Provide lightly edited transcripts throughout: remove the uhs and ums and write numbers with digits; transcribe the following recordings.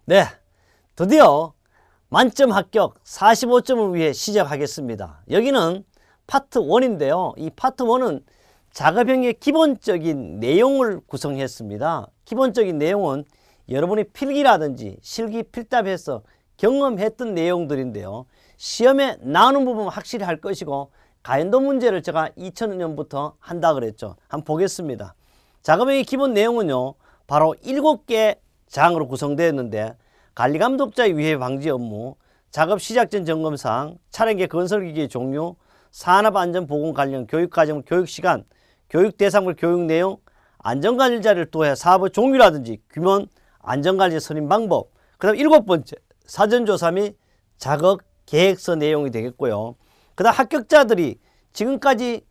네, 드디어 만점 합격 45점을 위해 시작하겠습니다. 여기는 파트 1인데요. 이 파트 1은 작업형의 기본적인 내용을 구성했습니다. 기본적인 내용은 여러분이 필기라든지 실기 필답해서 경험했던 내용들인데요. 시험에 나오는 부분은 확실히 할 것이고 가연도 문제를 제가 2000년부터 한다 그랬죠. 한번 보겠습니다. 작업형의 기본 내용은요. 바로 7개 장으로 구성되었는데 관리감독자의 위해 방지 업무, 작업 시작 전 점검사항, 촬영기 건설기기의 종류, 산업안전보건 관련 교육과정 교육시간, 교육대상물 교육내용, 안전관리 자료를 통해 사업의 종류라든지 규모, 안전관리 선임 방법, 그 다음 7번째 사전조사 및 작업 계획서 내용이 되겠고요. 그 다음 합격자들이 지금까지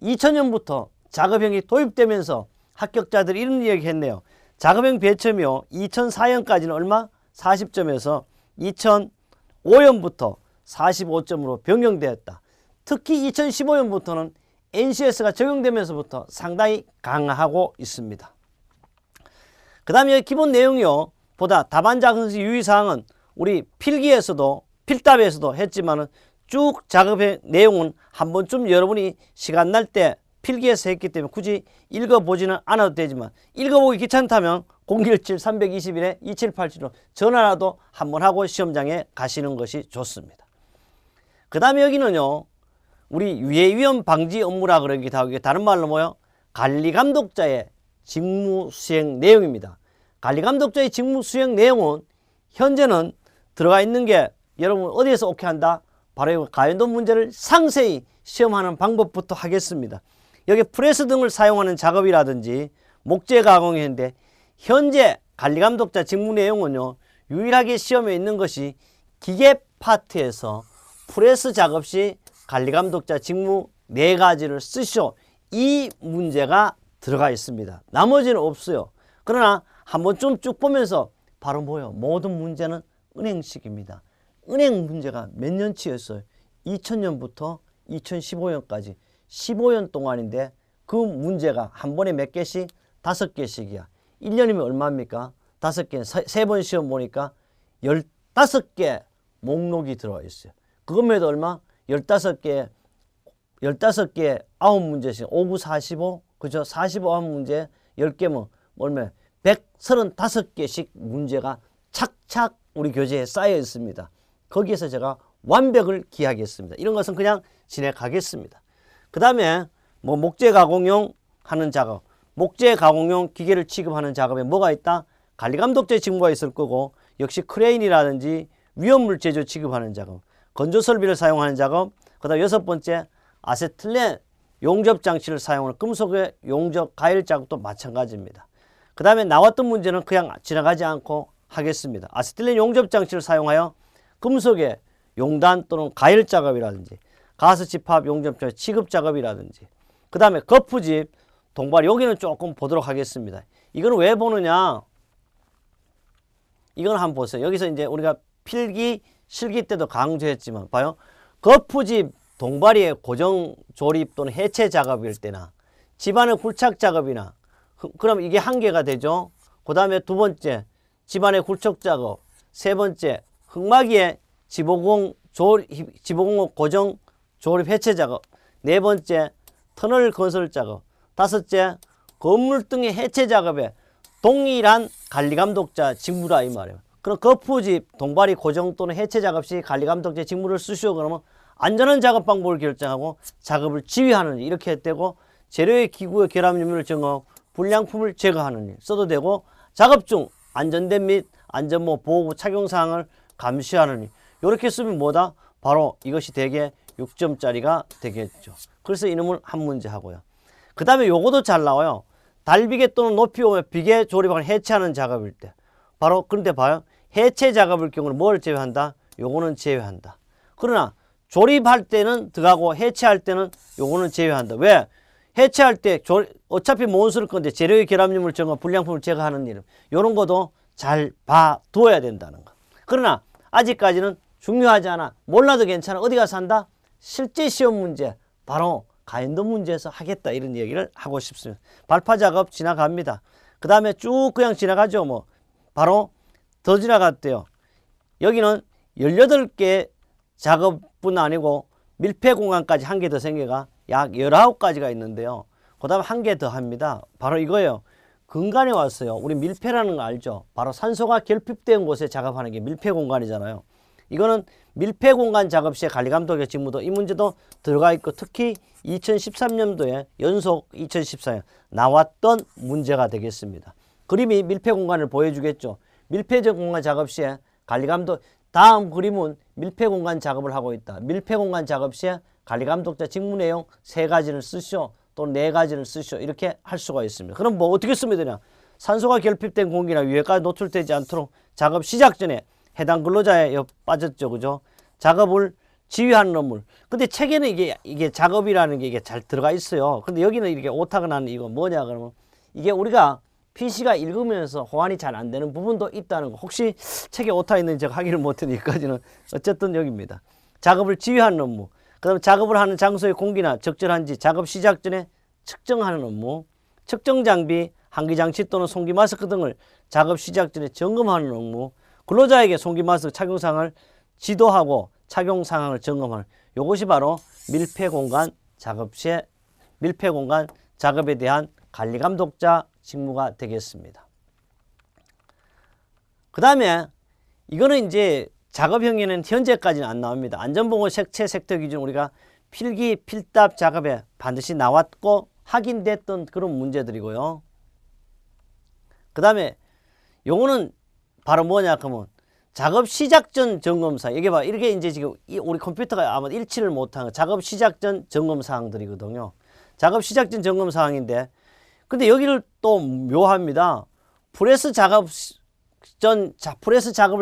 2000년부터 작업형이 도입되면서 합격자들이 이런 이야기 했네요. 작업형 배점이요. 2004년까지는 얼마? 40점에서 2005년부터 45점으로 변경되었다. 특히 2015년부터는 NCS가 적용되면서부터 상당히 강화하고 있습니다. 그 다음에 기본 내용이요. 보다 답안 작성시 유의사항은 우리 필기에서도 필답에서도 했지만은 쭉 작업의 내용은 한 번쯤 여러분이 시간 날 때 필기에서 했기 때문에 굳이 읽어보지는 않아도 되지만 읽어보기 귀찮다면 017-321-2787로 전화라도 한번 하고 시험장에 가시는 것이 좋습니다. 그 다음에 여기는요. 우리 유해위험 방지 업무라 그러기도 하고 다른 말로 뭐요? 관리감독자의 직무수행 내용입니다. 관리감독자의 직무수행 내용은 현재는 들어가 있는 게 여러분 어디에서 오케이 한다? 바로 가연도 문제를 상세히 시험하는 방법부터 하겠습니다. 여기 프레스 등을 사용하는 작업이라든지 목재 가공이 있는데 현재 관리감독자 직무 내용은요. 유일하게 시험에 있는 것이 기계 파트에서 프레스 작업 시 관리감독자 직무 4가지를 쓰시오. 이 문제가 들어가 있습니다. 나머지는 없어요. 그러나 한 번쯤 쭉 보면서 바로 뭐요? 모든 문제는 은행식입니다. 은행 문제가 몇 년치였어요? 2000년부터 2015년까지 15년 동안인데 그 문제가 한 번에 몇 개씩? 5개씩이야. 1년이면 얼마입니까? 5개, 3번 시험 보니까 15개 목록이 들어와 있어요. 그것에도 얼마? 15개 9문제씩 5, 9, 45 그죠? 45문제 10개면 얼마? 135개씩 문제가 착착 우리 교재에 쌓여 있습니다. 거기에서 제가 완벽을 기하겠습니다. 이런 것은 그냥 진행하겠습니다. 그 다음에 뭐 목재 가공용 하는 작업, 목재 가공용 기계를 취급하는 작업에 뭐가 있다? 관리감독자의 직무가 있을 거고 역시 크레인이라든지 위험물 제조 취급하는 작업, 건조설비를 사용하는 작업, 그 다음 6번째 아세틀렌 용접 장치를 사용하는 금속의 용접 가열 작업도 마찬가지입니다. 그 다음에 나왔던 문제는 그냥 지나가지 않고 하겠습니다. 아세틀렌 용접 장치를 사용하여 금속의 용단 또는 가열 작업이라든지 가스 집합 용접 취급 작업이라든지 그 다음에 거푸집 동발 여기는 조금 보도록 하겠습니다. 이거는 왜 보느냐? 이건 한번 보세요. 여기서 이제 우리가 필기 실기 때도 강조했지만 봐요. 거푸집 동발이의 고정 조립 또는 해체 작업일 때나 집안의 굴착 작업이나 그럼 이게 한 개가 되죠. 그 다음에 2번째 집안의 굴착 작업, 3번째 흙막이의 지보공 고정 조립 해체 작업, 4번째 터널 건설 작업, 5째 건물 등의 해체 작업에 동일한 관리감독자 직무라 이 말이에요. 그럼 거푸집 동발이 고정 또는 해체 작업 시 관리감독자 직무를 쓰시오 그러면 안전한 작업 방법을 결정하고 작업을 지휘하는 일 이렇게 되고 재료의 기구의 결합 유무를 점검 불량품을 제거하는 일 써도 되고 작업 중 안전대 및 안전모 보호구 착용 사항을 감시하는 일 이렇게 쓰면 뭐다? 바로 이것이 대개 6점짜리가 되겠죠. 그래서 이놈을 한 문제 하고요. 그 다음에 요거도 잘 나와요. 달비계 또는 높이 오며 비계 조립을 해체하는 작업일 때 바로 그런데 봐요. 해체 작업일 경우는 뭘 제외한다? 요거는 제외한다. 그러나 조립할 때는 들어가고 해체할 때는 요거는 제외한다. 왜? 해체할 때 어차피 못 쓸 건데 재료의 결합물을 점검 불량품을 제거하는 일 요런 것도 잘 봐두어야 된다는 거. 그러나 아직까지는 중요하지 않아. 몰라도 괜찮아. 어디 가서 한다? 실제 시험 문제 바로 가연도 문제에서 하겠다 이런 얘기를 하고 싶습니다. 발파 작업 지나갑니다. 그 다음에 쭉 그냥 지나가죠. 뭐 바로 더 지나갔대요. 여기는 18개 작업뿐 아니고 밀폐 공간까지 한 개 더 생겨가 약 19가지가 있는데요. 그 다음 한 개 더 합니다. 바로 이거예요. 근간에 왔어요. 우리 밀폐라는 거 알죠? 바로 산소가 결핍된 곳에 작업하는 게 밀폐 공간이잖아요. 이거는 밀폐 공간 작업 시에 관리감독의 직무도 이 문제도 들어가 있고, 특히 2013년도에 연속 2014년 나왔던 문제가 되겠습니다. 그림이 밀폐 공간을 보여주겠죠. 밀폐 공간 작업 시에 관리감독, 다음 그림은 밀폐 공간 작업을 하고 있다. 밀폐 공간 작업 시에 관리감독자 직무 내용 3가지를 쓰시오, 또 4가지를 쓰시오, 이렇게 할 수가 있습니다. 그럼 뭐 어떻게 쓰면 되냐? 산소가 결핍된 공기나 유해까지 노출되지 않도록 작업 시작 전에 해당 근로자에 빠졌죠, 그죠? 작업을 지휘하는 업무. 근데 책에는 이게 작업이라는 게 이게 잘 들어가 있어요. 근데 여기는 이렇게 오타가 나는 이거 뭐냐 그러면, 이게 우리가 PC가 읽으면서 호환이 잘 안 되는 부분도 있다는 거. 혹시 책에 오타 있는지 제가 확인을 못했는데 여기까지는 어쨌든 여기입니다. 작업을 지휘하는 업무. 그 다음에 작업을 하는 장소의 공기나 적절한지 작업 시작 전에 측정하는 업무. 측정 장비, 환기 장치 또는 송기 마스크 등을 작업 시작 전에 점검하는 업무. 근로자에게 송기 마스크 착용 상황을 지도하고 착용 상황을 점검하는, 이것이 바로 밀폐 공간 작업 시에 밀폐 공간 작업에 대한 관리 감독자 직무가 되겠습니다. 그 다음에 이거는 이제 작업형에는 현재까지는 안 나옵니다. 안전보건 색채 섹터 기준 우리가 필기 필답 작업에 반드시 나왔고 확인됐던 그런 문제들이고요. 그 다음에 요거는 바로 뭐냐 그러면 작업 시작 전 점검사. 이게 봐, 이렇게 이제 지금 우리 컴퓨터가 아마 일치를 못한 거 작업 시작 전 점검 사항들이거든요. 작업 시작 전 점검 사항인데, 근데 여기를 또 묘합니다. 프레스 작업을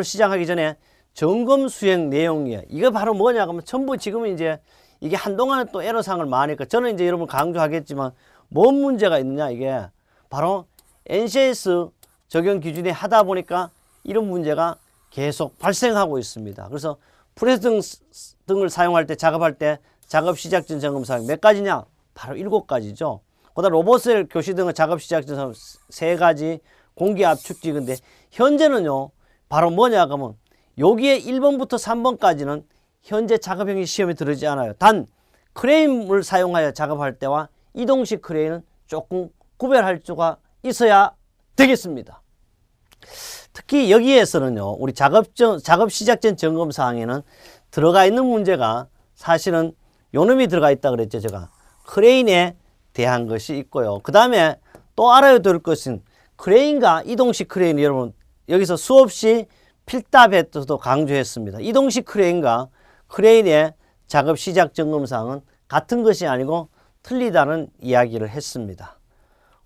시작하기 전에 점검 수행 내용이에요. 이거 바로 뭐냐 그러면 전부 지금 이제 이게 한동안은 또 애로사항을 많으니까 저는 이제 여러분 강조하겠지만 뭔 문제가 있느냐, 이게 바로 NCS 적용 기준에 하다 보니까 이런 문제가 계속 발생하고 있습니다. 그래서 프레스 등을 사용할 때 작업할 때 작업 시작 전 점검 사항 몇 가지냐? 바로 7가지죠. 그다음 로봇셀 교시 등의 작업 시작 전 3가지, 공기 압축기. 근데 현재는요 바로 뭐냐 그러면 여기에 1번부터 3번까지는 현재 작업형이 시험에 들어오지 않아요. 단 크레인을 사용하여 작업할 때와 이동식 크레인은 조금 구별할 수가 있어야 되겠습니다. 특히 여기에서는요 우리 작업 시작 전 점검 사항에는 들어가 있는 문제가 사실은 요놈이 들어가 있다 그랬죠. 제가 크레인에 대한 것이 있고요. 그 다음에 또 알아야 될 것은 크레인과 이동식 크레인, 여러분 여기서 수없이 필답에서도 강조했습니다. 이동식 크레인과 크레인의 작업 시작 점검 사항은 같은 것이 아니고 틀리다는 이야기를 했습니다.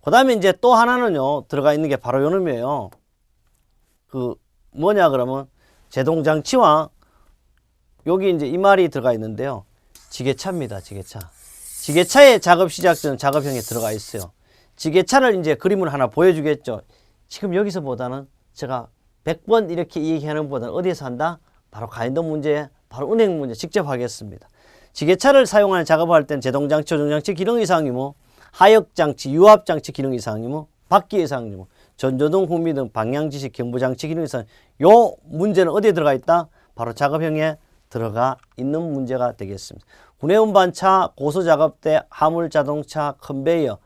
그 다음에 이제 또 하나는요 들어가 있는 게 바로 요놈이에요. 그 뭐냐 그러면 제동장치와 여기 이제 이 말이 들어가 있는데요. 지게차입니다. 지게차의 작업 시작 전 작업형에 들어가 있어요. 지게차를 이제 그림을 하나 보여주겠죠. 지금 여기서 보다는 제가 100번 이렇게 얘기하는 것보다는 어디에서 한다? 바로 가인도 문제, 바로 은행 문제 직접 하겠습니다. 지게차를 사용하는 작업을 할 때는 제동장치, 조정장치 기능 이상 유무, 하역장치, 유압장치 기능 이상 유무, 바퀴 이상 유무, 전조등, 후미 등 방향지시, 경보장치 기능 이상. 요 문제는 어디에 들어가 있다? 바로 작업형에 들어가 있는 문제가 되겠습니다. 구내운반차, 고소작업대, 화물자동차, 컨베이어.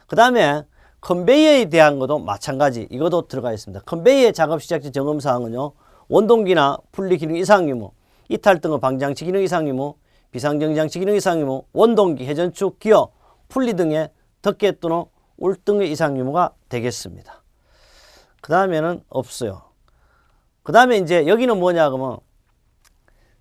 그 다음에 컨베이어에 대한 것도 마찬가지, 이것도 들어가 있습니다. 컨베이어 작업 시작 전 점검사항은요 원동기나 분리 기능 이상 유무, 이탈 등의 방장치 기능 이상 유무, 비상정장치 기능 이상 유무, 원동기, 회전축, 기어, 분리 등의 덮개 또는 울 등의 이상 유무가 되겠습니다. 그 다음에는 없어요. 그 다음에 이제 여기는 뭐냐 그러면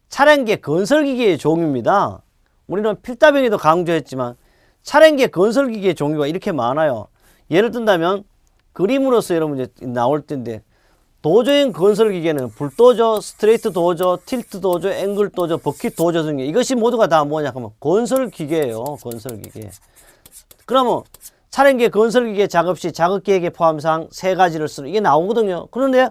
차량계 건설기계의 종류입니다. 우리는 필답형에도 강조했지만 차량계 건설기계의 종류가 이렇게 많아요. 예를 든다면 그림으로서 여러분 이제 나올 텐데, 도저형 건설기계는 불도저, 스트레이트 도저, 틸트 도저, 앵글 도저, 버킷 도저 등의 이것이 모두가 다 뭐냐 하면 건설기계예요. 건설기계. 그러면 차량계 건설기계 작업 시 작업계획의 포함사항 3가지를 쓰는 이게 나오거든요. 그런데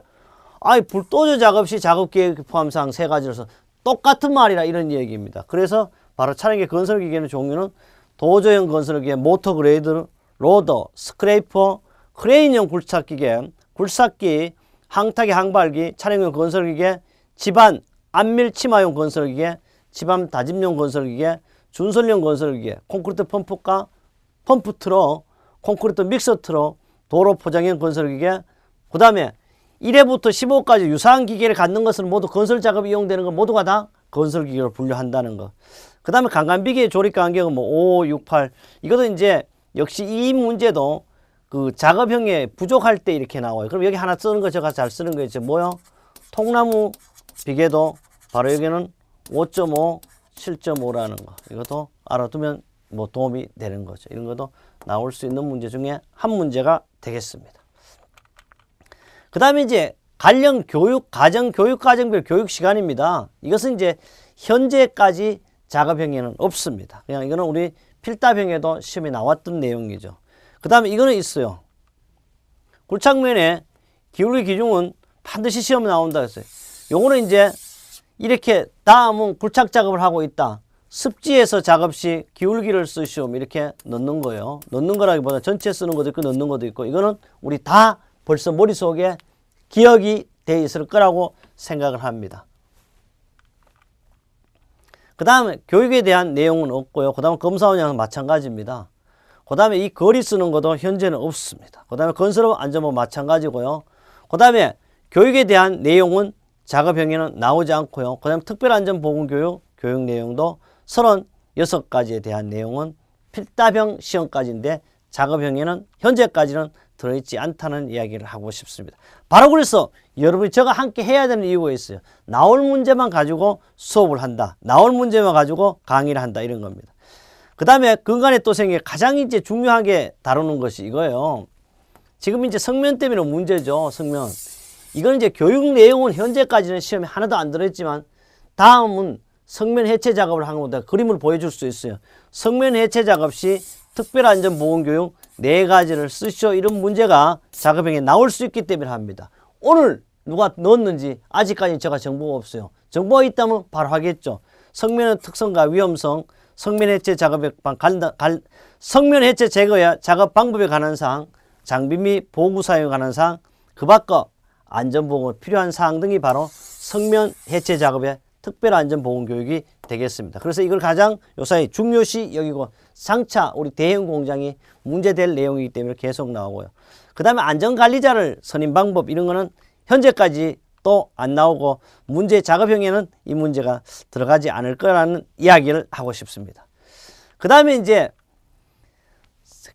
불도저 작업 시 작업계획 포함사항 3가지를 써 똑같은 말이라 이런 얘기입니다. 그래서 바로 차량계 건설기계의 종류는 도저형 건설기계, 모터그레이드, 로더, 스크레이퍼, 크레인형 굴착기계, 굴삭기, 항타기 항발기, 차량용 건설기계, 집안 안밀 치마용 건설기계, 집안 다짐용 건설기계, 준설용 건설기계, 콘크리트 펌프카, 펌프 트럭, 콘크리트 믹서 트럭, 도로 포장형 건설기계, 그 다음에 1회부터 15까지 유사한 기계를 갖는 것은 모두 건설 작업에 이용되는 것 모두가 다 건설기계로 분류한다는 것. 그 다음에 강간비계의 조립 간격은 뭐 5, 6, 8. 이것도 이제 역시 이 문제도 그 작업형에 부족할 때 이렇게 나와요. 그럼 여기 하나 쓰는 거 제가 잘 쓰는 거 있죠. 뭐요? 통나무 비계도 바로 여기는 5.5, 7.5라는 거. 이것도 알아두면 뭐 도움이 되는 거죠. 이런 것도 나올 수 있는 문제 중에 한 문제가 되겠습니다. 그 다음에 이제 관련 교육, 가정교육과정별 교육 시간입니다. 이것은 이제 현재까지 작업형에는 없습니다. 그냥 이거는 우리 필답형에도 시험에 나왔던 내용이죠. 그 다음에 이거는 있어요. 굴착면에 기울기 기준은 반드시 시험에 나온다 했어요. 요거는 이제 이렇게 다음은 굴착 작업을 하고 있다. 습지에서 작업 시 기울기를 쓰시오. 이렇게 넣는 거예요. 넣는 거라기보다 전체 쓰는 것도 있고 넣는 것도 있고 이거는 우리 다 벌써 머릿속에 기억이 돼 있을 거라고 생각을 합니다. 그 다음에 교육에 대한 내용은 없고요. 그 다음에 검사원장은 마찬가지입니다. 그 다음에 이 거리 쓰는 것도 현재는 없습니다. 그 다음에 건설업 안전법 마찬가지고요. 그 다음에 교육에 대한 내용은 작업형에는 나오지 않고요. 그 다음에 특별안전보건교육 교육 내용도 36가지에 대한 내용은 필답형 시험까지인데 작업형에는 현재까지는 들어있지 않다는 이야기를 하고 싶습니다. 바로 그래서 여러분이 저가 함께 해야 되는 이유가 있어요. 나올 문제만 가지고 수업을 한다. 나올 문제만 가지고 강의를 한다. 이런 겁니다. 그 다음에 근간에 또 생긴 가장 이제 중요하게 다루는 것이 이거예요. 지금 이제 성면 때문에 문제죠. 성면. 이건 이제 교육 내용은 현재까지는 시험에 하나도 안 들어있지만 다음은 성면 해체 작업을 하는 것보다 그림을 보여줄 수 있어요. 성면 해체 작업 시 특별안전보건교육 4가지를 쓰시오. 이런 문제가 작업형에 나올 수 있기 때문에 합니다. 오늘 누가 넣었는지 아직까지 제가 정보가 없어요. 정보가 있다면 바로 하겠죠. 성면의 특성과 위험성, 성면 해체 작업에 성면 해체 제거야 작업 방법에 관한 사항, 장비 및 보구 사용에 관한 사항, 그 밖의 안전보건 필요한 사항 등이 바로 성면 해체 작업의 특별안전보건교육이 되겠습니다. 그래서 이걸 가장 요사이 중요시 여기고 장차 우리 대형 공장이 문제될 내용이기 때문에 계속 나오고요. 그 다음에 안전관리자를 선임 방법 이런 거는 현재까지 또 안 나오고 문제 작업형에는 이 문제가 들어가지 않을 거라는 이야기를 하고 싶습니다. 그 다음에 이제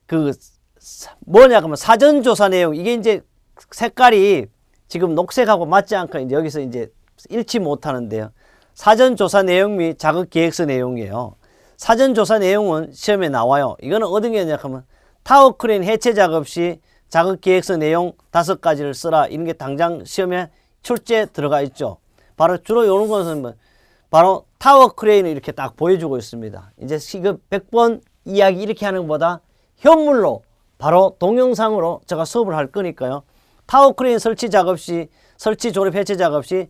그 뭐냐 그러면 사전조사 내용 이게 이제 색깔이 지금 녹색하고 맞지 않고 이제 여기서 이제 읽지 못하는데요. 사전조사 내용 및 작업계획서 내용이에요. 사전조사 내용은 시험에 나와요. 이거는 어떤 게 있냐면 타워크레인 해체 작업 시 작업계획서 내용 5가지를 쓰라. 이런 게 당장 시험에 출제 들어가 있죠. 바로 주로 이런 것은 뭐 바로 타워크레인을 이렇게 딱 보여주고 있습니다. 이제 시급 100번 이야기 이렇게 하는 것보다 현물로 바로 동영상으로 제가 수업을 할 거니까요. 타워크레인 설치 작업 시 설치 조립 해체 작업 시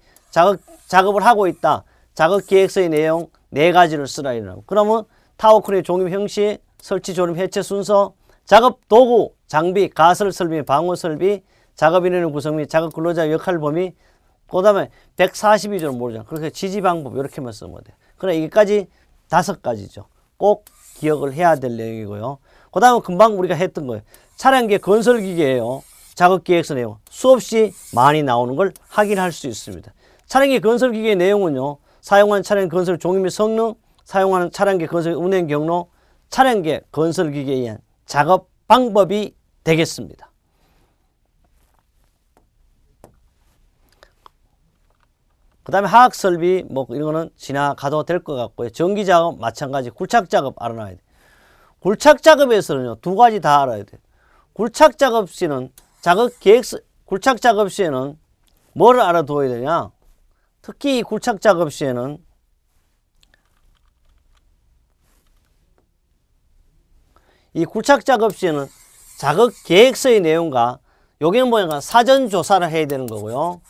작업을 하고 있다. 작업 계획서의 내용 4가지를 쓰라 이러고. 그러면 타워크레인 종입 형식, 설치 조립 해체 순서, 작업 도구, 장비, 가설 설비, 방호 설비, 작업 인원의 구성 및 작업 근로자 역할 범위, 그 다음에 142조는 모르잖아. 그렇게 지지 방법 이렇게만 쓰면 돼요. 그러나 여기까지 5가지죠. 꼭 기억을 해야 될 내용이고요. 그 다음에 금방 우리가 했던 거예요. 차량계 건설기계예요. 작업계획서 내용 수없이 많이 나오는 걸 확인할 수 있습니다. 차량계 건설기계의 내용은요. 사용하는 차량 건설 종류 및 성능, 사용하는 차량계 건설 운행 경로, 차량계 건설기계에 의한 작업 방법이 되겠습니다. 그 다음에 하악설비 뭐 이런 거는 지나가도 될 것 같고요. 전기작업 마찬가지 굴착작업 알아놔야 돼요. 굴착작업에서는요. 2가지 다 알아야 돼요. 굴착작업 시는 작업계획서 굴착작업 시에는 뭐를 알아두어야 되냐. 특히 이 굴착작업 시에는 이 굴착작업 시에는 작업계획서의 내용과 여기는 뭐냐 사전조사를 해야 되는 거고요.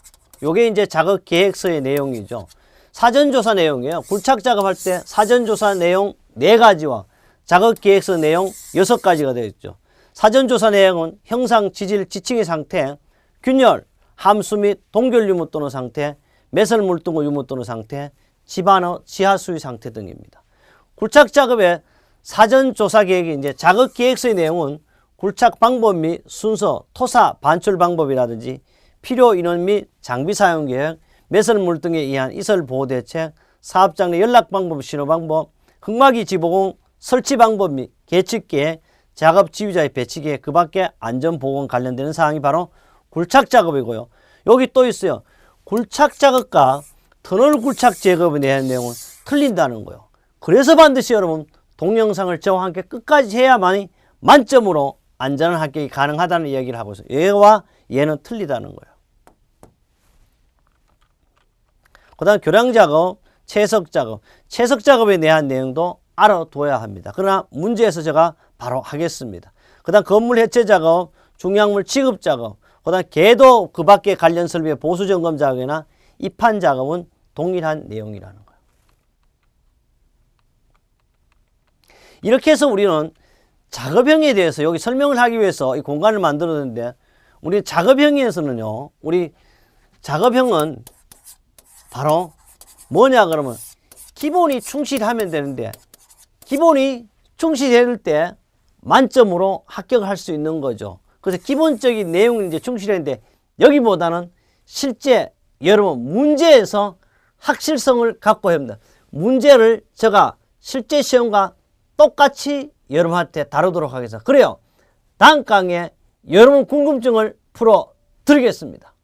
요게 이제 작업계획서의 내용이죠. 사전조사 내용이에요. 굴착작업할 때 사전조사 내용 4가지와 작업계획서 내용 6가지가 되어 있죠. 사전조사 내용은 형상, 지질, 지층의 상태, 균열, 함수 및 동결 유무 또는 상태, 매설물 등의 유무 또는 상태, 집안의 지하 수위 상태 등입니다. 굴착 작업의 사전 조사 계획이 이제 작업 계획서의 내용은 굴착 방법 및 순서, 토사 반출 방법이라든지 필요 인원 및 장비 사용 계획, 매설물 등에 의한 이설 보호 대책, 사업장 내 연락 방법, 신호 방법, 흙막이 지보공 설치 방법 및 계측 계획, 작업 지휘자의 배치 계획, 그 밖에 안전 보건 관련되는 사항이 바로 굴착 작업이고요. 여기 또 있어요. 굴착 작업과 터널 굴착 작업에 대한 내용은 틀린다는 거예요. 그래서 반드시 여러분 동영상을 저와 함께 끝까지 해야만이 만점으로 안전한 합격이 가능하다는 이야기를 하고 있어요. 얘와 얘는 틀리다는 거예요. 그 다음 교량 작업, 채석 작업. 채석 작업에 대한 내용도 알아둬야 합니다. 그러나 문제에서 제가 바로 하겠습니다. 그 다음 건물 해체 작업, 중요한물 취급 작업, 그 다음 궤도 그 밖에 관련 설비의 보수 점검 작업이나 입판 작업은 동일한 내용이라는 거예요. 이렇게 해서 우리는 작업형에 대해서 여기 설명을 하기 위해서 이 공간을 만들었는데, 우리 작업형에서는요, 우리 작업형은 바로 뭐냐 그러면 기본이 충실하면 되는데, 기본이 충실할 때 만점으로 합격을 할 수 있는 거죠. 그래서 기본적인 내용이 이제 충실했는데, 여기보다는 실제 여러분 문제에서 확실성을 갖고 합니다. 문제를 제가 실제 시험과 똑같이 여러분한테 다루도록 하겠습니다. 그래요. 다음 강의에 여러분 궁금증을 풀어 드리겠습니다.